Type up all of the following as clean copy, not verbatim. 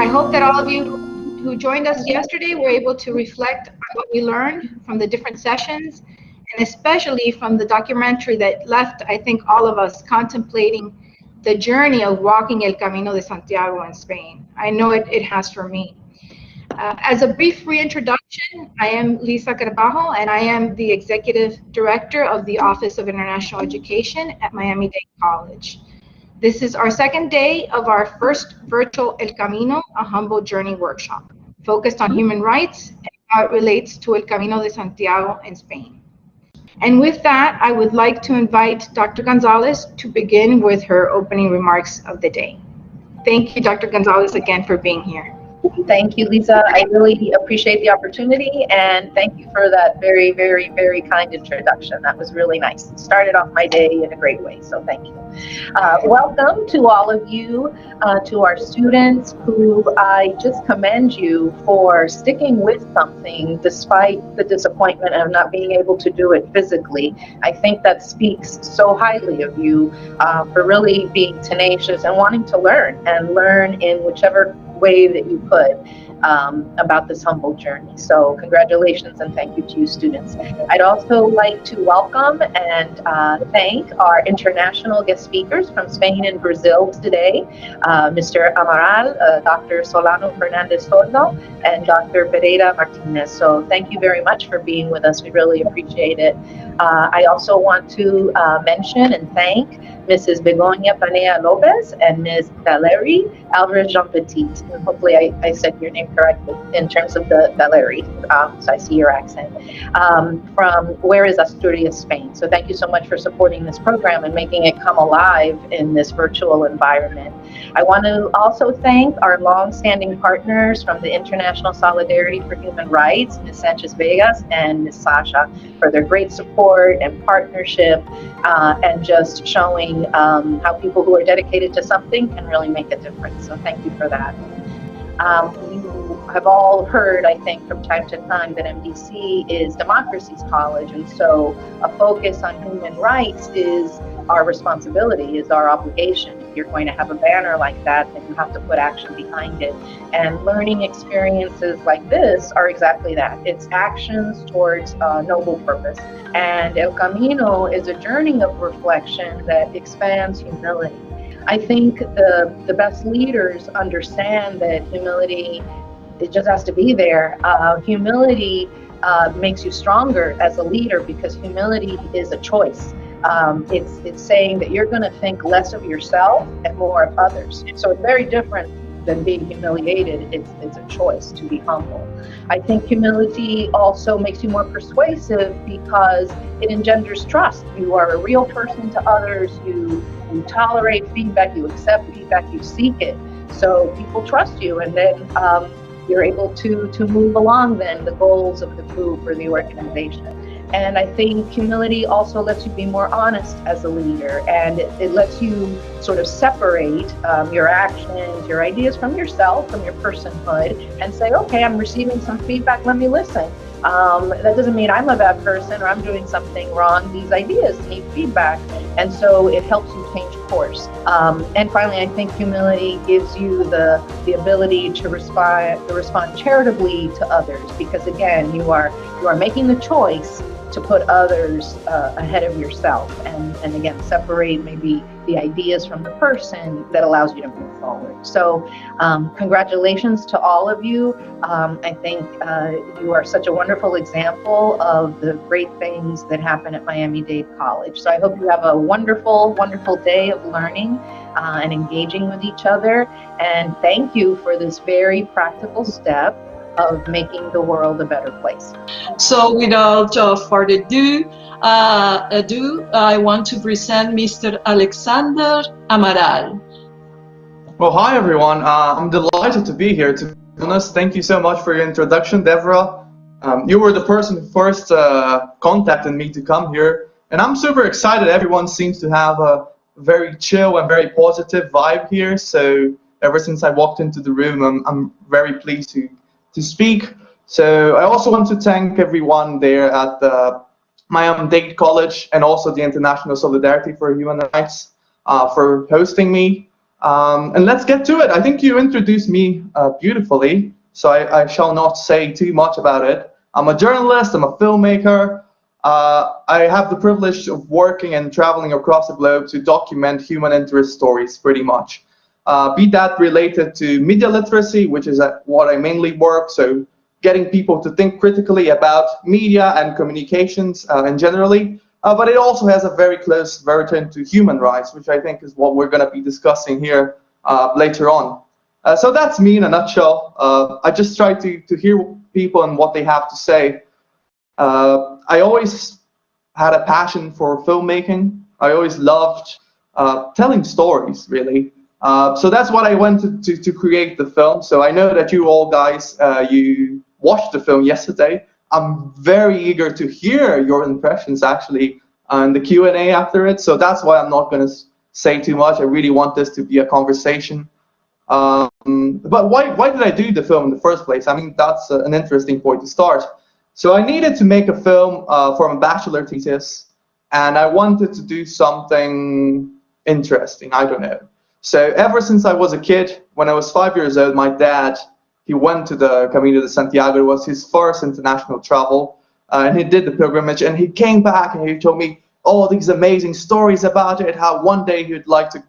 I hope that all of you who joined us yesterday were able to reflect on what we learned from the different sessions, and especially from the documentary that left, I think, all of us contemplating the journey of walking El Camino de Santiago in Spain. I know it has for me. As a brief reintroduction, I am Lisa Carbajo, and I am the Executive Director of the Office of International Education at Miami-Dade College. This is our second day of our first virtual El Camino, a Humble Journey workshop, focused on human rights and how it relates to El Camino de Santiago in Spain. And with that, I would like to invite Dr. Gonzalez to begin with her opening remarks of the day. Thank you, Dr. Gonzalez, again for being here. Thank you, Lisa. I really appreciate the opportunity, and thank you for that very, very, very kind introduction. That was really nice. It started off my day in a great way, so thank you. Welcome to all of you, to our students, who I just commend you for sticking with something despite the disappointment of not being able to do it physically. I think that speaks so highly of you for really being tenacious and wanting to learn in whichever way that you could about this humble journey. So congratulations and thank you to you students. I'd also like to welcome and thank our international guest speakers from Spain and Brazil today, Mr. Amaral, Dr. Solano Fernandez Sordo, and Dr. Pereira Martinez. So thank you very much for being with us. We really appreciate it. I also want to mention and thank Mrs. Begonia Panea Lopez and Ms. Valerie Alvarez Jean-Petit. Hopefully I said your name correctly in terms of the Valerie, so I see your accent, from Where is Asturias, Spain. So thank you so much for supporting this program and making it come alive in this virtual environment. I want to also thank our long-standing partners from the International Solidarity for Human Rights, Ms. Sanchez Vegas and Ms. Sasha, for their great support and partnership and just showing how people who are dedicated to something can really make a difference. So thank you for that. You have all heard, I think, from time to time that MDC is democracy's college, and so a focus on human rights is our responsibility, is our obligation. If you're going to have a banner like that, then you have to put action behind it. And learning experiences like this are exactly that. It's actions towards a noble purpose. And El Camino is a journey of reflection that expands humility. I think the best leaders understand that humility, it just has to be there. Humility makes you stronger as a leader because humility is a choice. It's saying that you're going to think less of yourself and more of others. So it's very different than being humiliated. It's a choice to be humble. I think humility also makes you more persuasive because it engenders trust. You are a real person to others. You tolerate feedback, you accept feedback, you seek it. So people trust you, and then you're able to move along then the goals of the group or the organization. And I think humility also lets you be more honest as a leader, and it lets you sort of separate your actions, your ideas from yourself, from your personhood, and say, okay, I'm receiving some feedback, let me listen. That doesn't mean I'm a bad person or I'm doing something wrong. These ideas need feedback, and so it helps you change course. And finally, I think humility gives you the ability to respond charitably to others, because again, you are making the choice to put others ahead of yourself, and again, separate maybe the ideas from the person that allows you to move forward. So congratulations to all of you. I think you are such a wonderful example of the great things that happen at Miami-Dade College. So I hope you have a wonderful, wonderful day of learning and engaging with each other. And thank you for this very practical step of making the world a better place. So without further ado, I want to present Mr. Alexandre Amaral. Well, hi everyone. I'm delighted to be here. To be honest, thank you so much for your introduction, Deborah. You were the person who first contacted me to come here, and I'm super excited. Everyone seems to have a very chill and very positive vibe here. So ever since I walked into the room, I'm very pleased to speak. So I also want to thank everyone there at the Miami-Dade College and also the International Solidarity for Human Rights for hosting me. And let's get to it. I think you introduced me beautifully, so I shall not say too much about it. I'm a journalist, I'm a filmmaker. I have the privilege of working and traveling across the globe to document human interest stories, pretty much. Be that related to media literacy, which is what I mainly work, so getting people to think critically about media and communications and generally. But it also has a very close version to human rights, which I think is what we're going to be discussing here later on. So that's me in a nutshell. I just try to hear people and what they have to say. I always had a passion for filmmaking. I always loved telling stories, really. So that's what I wanted to create the film. So I know that you all guys, you watched the film yesterday. I'm very eager to hear your impressions actually in the Q&A after it. So that's why I'm not going to say too much. I really want this to be a conversation. But why did I do the film in the first place? I mean, that's an interesting point to start. So I needed to make a film for my bachelor thesis, and I wanted to do something interesting. I don't know. So ever since I was a kid, when I was 5 years old, my dad, he went to the Camino de Santiago. It was his first international travel, and he did the pilgrimage, and he came back and he told me all these amazing stories about it, how one day he would like to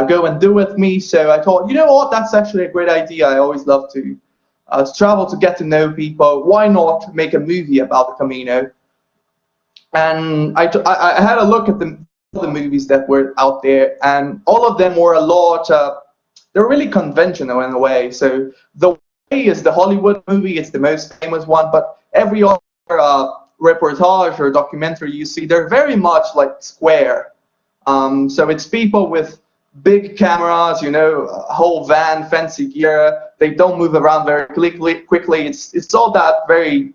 go and do with me. So I thought, you know what, that's actually a great idea. I always love to travel, to get to know people. Why not make a movie about the Camino? And I had a look at the movies that were out there, and all of them were a lot, they're really conventional in a way. So The Way is the Hollywood movie, it's the most famous one, but every other reportage or documentary you see, they're very much like square. So it's people with big cameras, you know, a whole van, fancy gear. They don't move around very quickly. It's all that very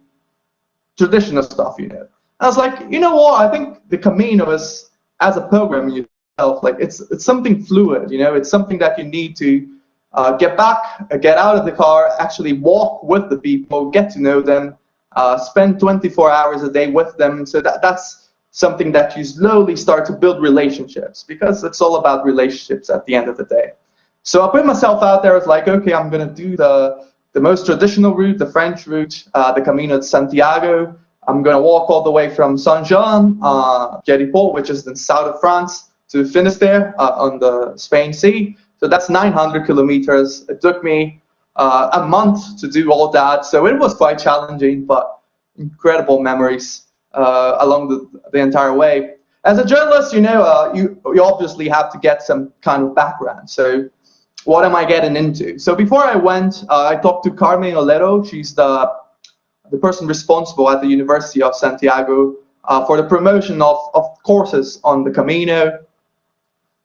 traditional stuff, you know. I was like, you know what? I think the Camino is, as a pilgrim yourself, like it's something fluid, you know. It's something that you need to get back, get out of the car, actually walk with the people, get to know them, spend 24 hours a day with them. So that's something that you slowly start to build relationships, because it's all about relationships at the end of the day. So I put myself out there. It's like, okay, I'm going to do the most traditional route, the French route, the Camino de Santiago. I'm going to walk all the way from Saint-Jean, Géricault, which is in the south of France, to Finisterre on the Spain Sea. So that's 900 kilometers. It took me a month to do all that. So it was quite challenging, but incredible memories along the entire way. As a journalist, you know, you obviously have to get some kind of background. So what am I getting into? So before I went, I talked to Carmen Olero. She's the person responsible at the University of Santiago for the promotion of courses on the Camino,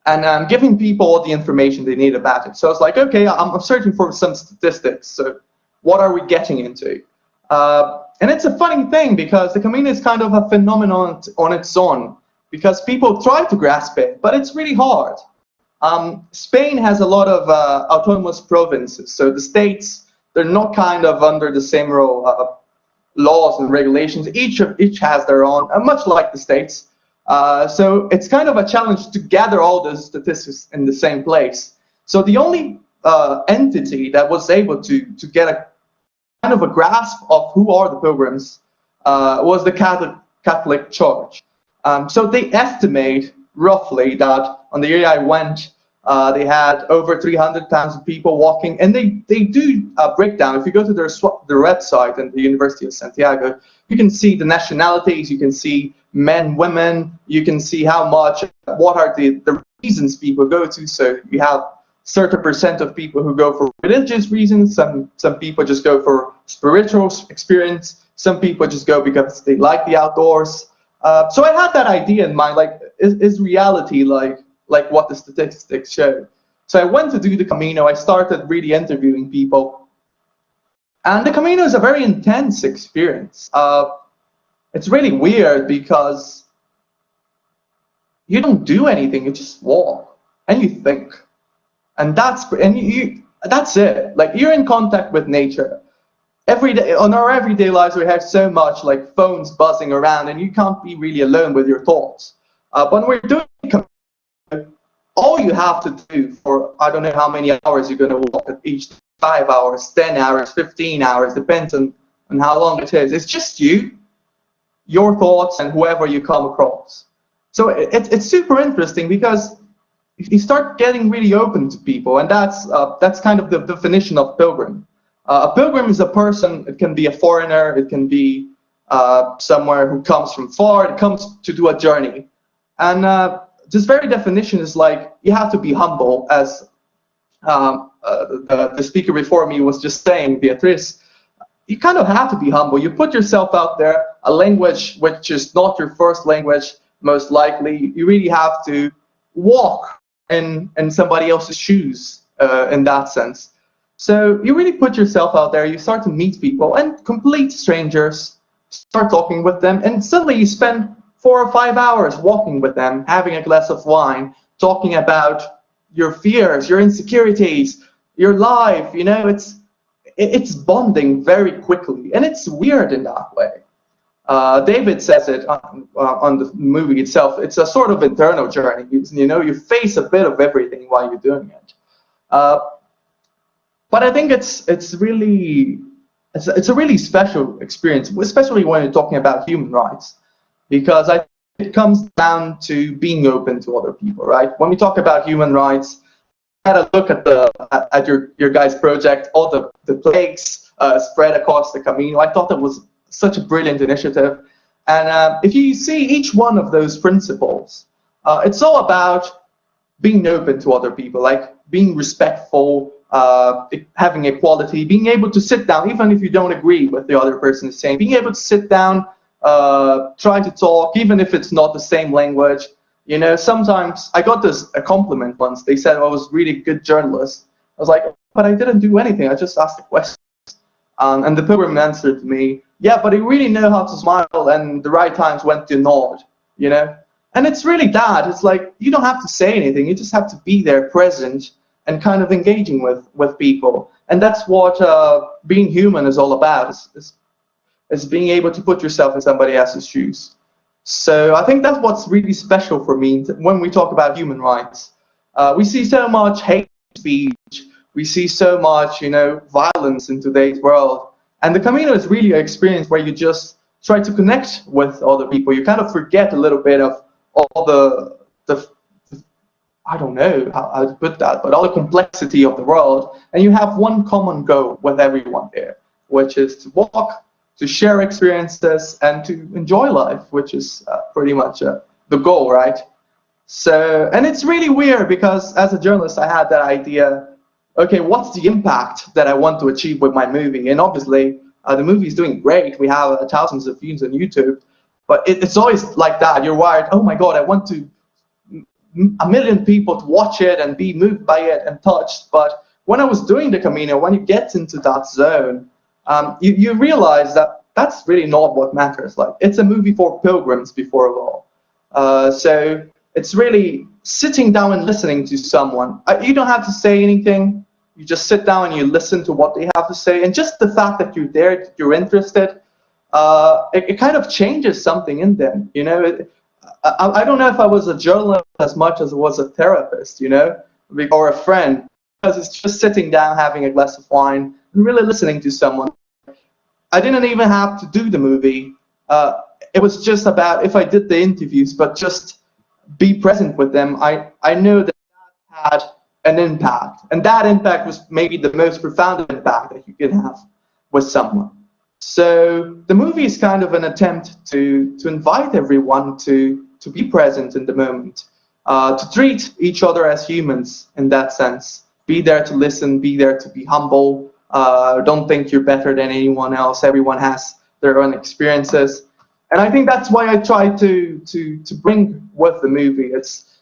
and giving people all the information they need about it. So I was like, okay, I'm searching for some statistics. So what are we getting into? And it's a funny thing, because the Camino is kind of a phenomenon on its own, because people try to grasp it, but it's really hard. Spain has a lot of autonomous provinces. So the states, they're not kind of under the same laws and regulations. Each has their own, much like the states. So it's kind of a challenge to gather all those statistics in the same place. So the only entity that was able to get a kind of a grasp of who are the pilgrims was the Catholic Church. So they estimate roughly that on the year I went, they had over 300,000 people walking, and they do a breakdown. If you go to their website in the University of Santiago, you can see the nationalities, you can see men, women, you can see how much, what are the reasons people go to. So you have certain percent of people who go for religious reasons, some people just go for spiritual experience, some people just go because they like the outdoors. So I had that idea in mind, like, is reality like what the statistics show? So I went to do the Camino. I started really interviewing people, and the Camino is a very intense experience. It's really weird because you don't do anything, you just walk and you think, and that's it. Like, you're in contact with nature. Every day, on our everyday lives, we have so much like phones buzzing around, and you can't be really alone with your thoughts. But when we're doing, all you have to do for, I don't know how many hours you're going to walk at each, 5 hours, 10 hours, 15 hours, depends on how long it is. It's just you, your thoughts, and whoever you come across. So it's super interesting because you start getting really open to people, and that's kind of the definition of pilgrim. A pilgrim is a person. It can be a foreigner. It can be somewhere who comes from far. It comes to do a journey, and this very definition is like you have to be humble, as the speaker before me was just saying, Beatriz. You kind of have to be humble. You put yourself out there, a language which is not your first language, most likely. You really have to walk in somebody else's shoes in that sense. So you really put yourself out there. You start to meet people, and complete strangers, start talking with them, and suddenly you spend 4 or 5 hours walking with them, having a glass of wine, talking about your fears, your insecurities, your life. You know, it's bonding very quickly, and it's weird in that way. David says it on the movie itself. It's a sort of internal journey. You know, you face a bit of everything while you're doing it. But I think it's a really special experience, especially when you're talking about human rights, because it comes down to being open to other people, right? When we talk about human rights, I had a look at your guys' project, all the plagues spread across the Camino. I thought that was such a brilliant initiative. And if you see each one of those principles, it's all about being open to other people, like being respectful, having equality, being able to sit down, even if you don't agree with the other person is saying, being able to sit down, try to talk, even if it's not the same language. You know, sometimes I got a compliment once. They said I was a really good journalist. I was like, but I didn't do anything. I just asked a question. And the pilgrim answered to me, yeah, but you really know how to smile and the right times when to nod, you know? And it's really that. It's like, you don't have to say anything. You just have to be there, present, and kind of engaging with people. And that's what being human is all about, is being able to put yourself in somebody else's shoes. So I think that's what's really special for me when we talk about human rights. We see so much hate speech. We see so much, you know, violence in today's world. And the Camino is really an experience where you just try to connect with other people. You kind of forget a little bit of all the I don't know how to put that, but all the complexity of the world. And you have one common goal with everyone there, which is to walk, to share experiences, and to enjoy life, which is pretty much the goal, right? So, and it's really weird because as a journalist, I had that idea, okay, what's the impact that I want to achieve with my movie? And obviously, the movie is doing great. We have thousands of views on YouTube, but it's always like that. You're wired, oh my God, I want a million people to watch it and be moved by it and touched. But when I was doing the Camino, when you get into that zone, you realize that that's really not what matters. Like, it's a movie for pilgrims before all. So it's really sitting down and listening to someone. You don't have to say anything. You just sit down and you listen to what they have to say. And just the fact that you're there, that you're interested, it kind of changes something in them. You know, I don't know if I was a journalist as much as I was a therapist, you know, or a friend, because it's just sitting down, having a glass of wine, and really listening to someone. I didn't even have to do the movie. It was just about if I did the interviews, but just be present with them. I know that had an impact, and that impact was maybe the most profound impact that you can have with someone. So the movie is kind of an attempt to invite everyone to be present in the moment, to treat each other as humans in that sense. Be there to listen, be there to be humble. Don't think you're better than anyone else. Everyone has their own experiences. And I think that's why I try to bring with the movie. It's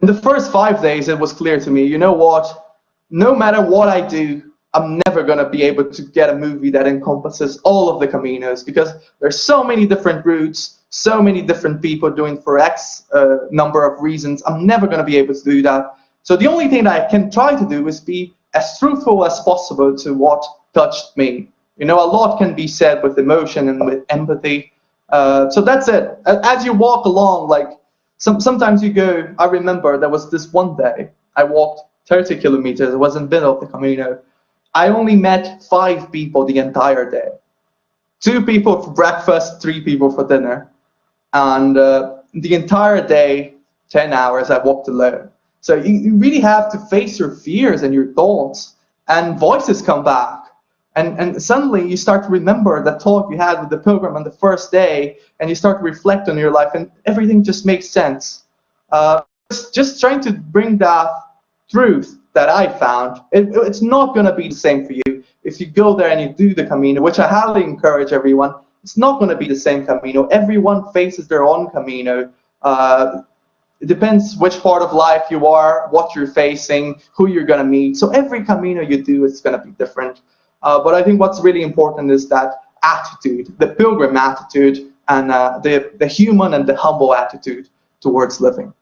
in the first 5 days, it was clear to me, you know what? No matter what I do, I'm never going to be able to get a movie that encompasses all of the Caminos, because there's so many different routes, so many different people doing for X number of reasons. I'm never going to be able to do that. So the only thing that I can try to do is be as truthful as possible to what touched me. You know, a lot can be said with emotion and with empathy. So that's it. As you walk along, like, Sometimes you go, I remember there was this one day, I walked 30 kilometers, it was in the middle of the Camino. I only met 5 people the entire day. 2 people for breakfast, 3 people for dinner. And the entire day, 10 hours, I walked alone. So you really have to face your fears and your thoughts, and voices come back. And suddenly you start to remember that talk you had with the pilgrim on the first day, and you start to reflect on your life, and everything just makes sense. Just trying to bring that truth that I found. It's not going to be the same for you if you go there and you do the Camino, which I highly encourage everyone. It's not going to be the same Camino. Everyone faces their own Camino. It depends which part of life you are, what you're facing, who you're going to meet. So every Camino you do is going to be different. But I think what's really important is that attitude, the pilgrim attitude, and the human and the humble attitude towards living.